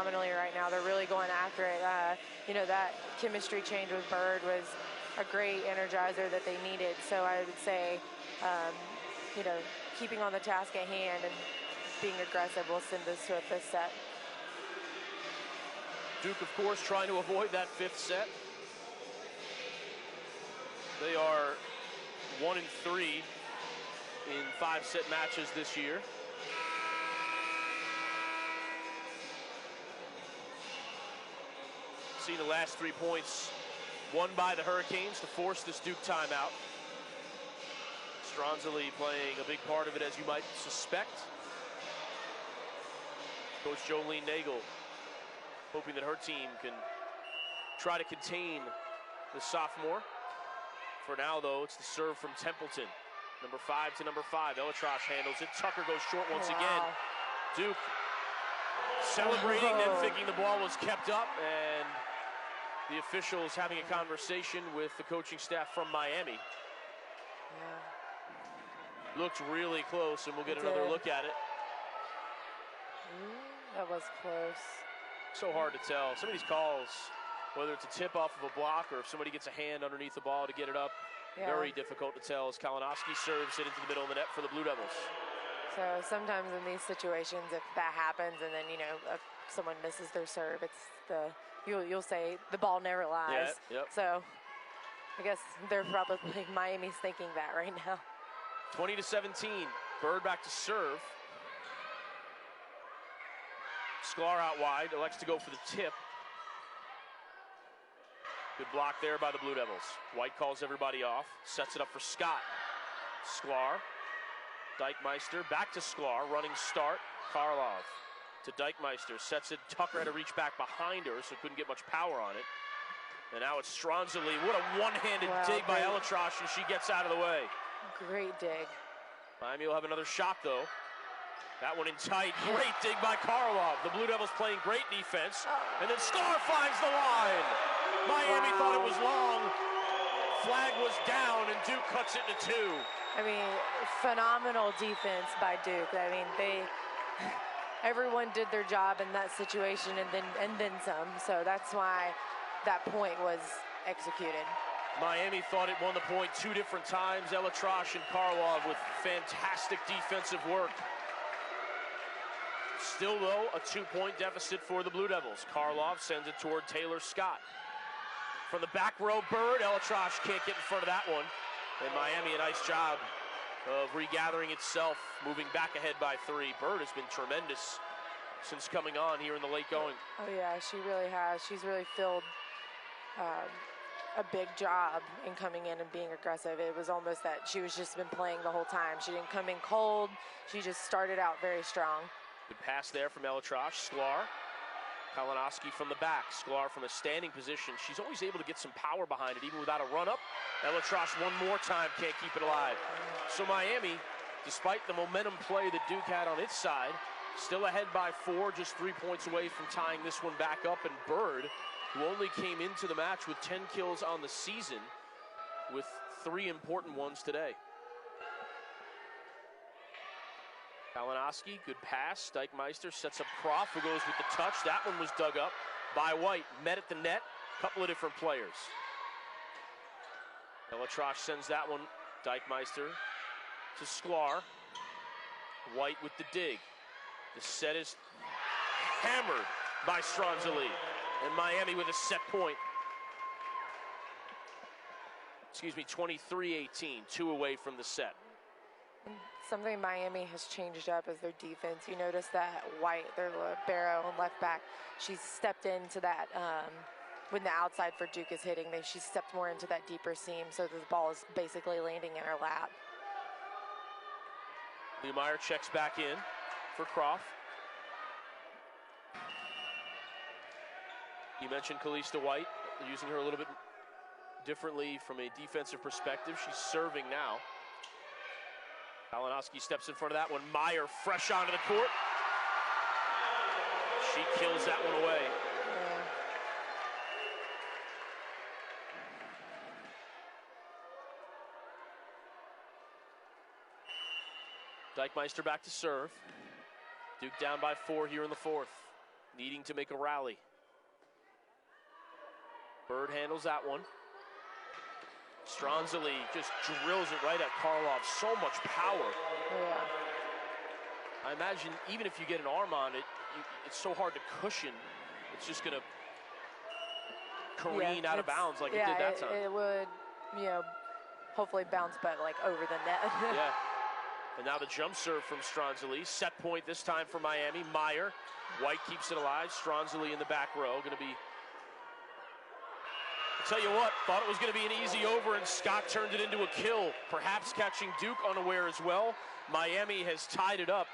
phenomenally right now. They're really going after it. That chemistry change with Bird was a great energizer that they needed. So I would say, keeping on the task at hand and being aggressive will send us to a fifth set. Duke, of course, trying to avoid that fifth set. They are 1-3 in 5-set matches this year. See the last 3 points won by the Hurricanes to force this Duke timeout. Stronzoli playing a big part of it, as you might suspect. Coach Jolene Nagel hoping that her team can try to contain the sophomore. For now, though, it's the serve from Templeton. Number 5 to number 5. ElAttrache handles it. Tucker goes short once again. Duke celebrating and thinking the ball was kept up, and the officials having a conversation with the coaching staff from Miami. Yeah. Looked really close, and we'll get another look at it. That was close. So hard to tell. Some of these calls, whether it's a tip off of a block or if somebody gets a hand underneath the ball to get it up, very difficult to tell as Kalinowski serves it into the middle of the net for the Blue Devils. So sometimes in these situations, if that happens and then, someone misses their serve, it's you'll say the ball never lies. Yeah, yep. So I guess they're probably, Miami's thinking that right now. 20-17, Bird back to serve. Sklar out wide, elects to go for the tip. Good block there by the Blue Devils. White calls everybody off, sets it up for Scott. Sklar, Dykmeister, back to Sklar, running start. Karlov to Dykmeister, sets it. Tucker had to reach back behind her, so couldn't get much power on it. And now it's Stronzoli. What a one-handed dig by ElAttrache, and she gets out of the way. Great dig. Miami will have another shot, though. That one in tight. Great dig by Karlov. The Blue Devils playing great defense. And then Sklar finds the line. Miami thought it was long. Flag was down, and Duke cuts it into 2. I mean, phenomenal defense by Duke. I mean, everyone did their job in that situation and then some. So that's why that point was executed. Miami thought it won the point 2 different times. ElAttrache and Karlov with fantastic defensive work. Still, though, a 2-point deficit for the Blue Devils. Karlov sends it toward Taylor Scott. From the back row, Bird. ElAttrache can't get in front of that one. And Miami, a nice job of regathering itself, moving back ahead by 3. Bird has been tremendous since coming on here in the late going. Oh, yeah, she really has. She's really filled a big job in coming in and being aggressive. It was almost that she was just been playing the whole time. She didn't come in cold. She just started out very strong. Good pass there from ElAttrache. Sklar. Kalinowski from the back. Sklar from a standing position. She's always able to get some power behind it, even without a run-up. ElAttrache one more time can't keep it alive. So Miami, despite the momentum play that Duke had on its side, still ahead by 4, just 3 points away from tying this one back up. And Bird, who only came into the match with 10 kills on the season, with 3 important ones today. Kalinowski, good pass. Dykmeister sets up Croft, who goes with the touch. That one was dug up by White. Met at the net, couple of different players. ElAttrache sends that one. Dykmeister to Sklar. White with the dig. The set is hammered by Stronzoli. And Miami with a set point. 23-18, 2 away from the set. Something Miami has changed up is their defense. You notice that White, their libero and left back, she's stepped into that when the outside for Duke is hitting. She stepped more into that deeper seam, so the ball is basically landing in her lap. Lehmeyer checks back in for Croft. You mentioned Calista White. They're using her a little bit differently from a defensive perspective. She's serving now. Kalinowski steps in front of that one. Meyer fresh onto the court. She kills that one away. Dykmeister back to serve. Duke down by 4 here in the 4th. needing to make a rally. Bird handles that one. Stronzoli just drills it right at Karlov. So much power. Yeah. I imagine even if you get an arm on it, it's so hard to cushion. It's just going to careen out of bounds like it did that time. It would, hopefully bounce back like over the net. Yeah. And now the jump serve from Stronzoli. Set point this time for Miami. Meyer. White keeps it alive. Stronzoli in the back row. Going to be... I'll tell you what, thought it was going to be an easy over, and Scott turned it into a kill. Perhaps catching Duke unaware as well. Miami has tied it up.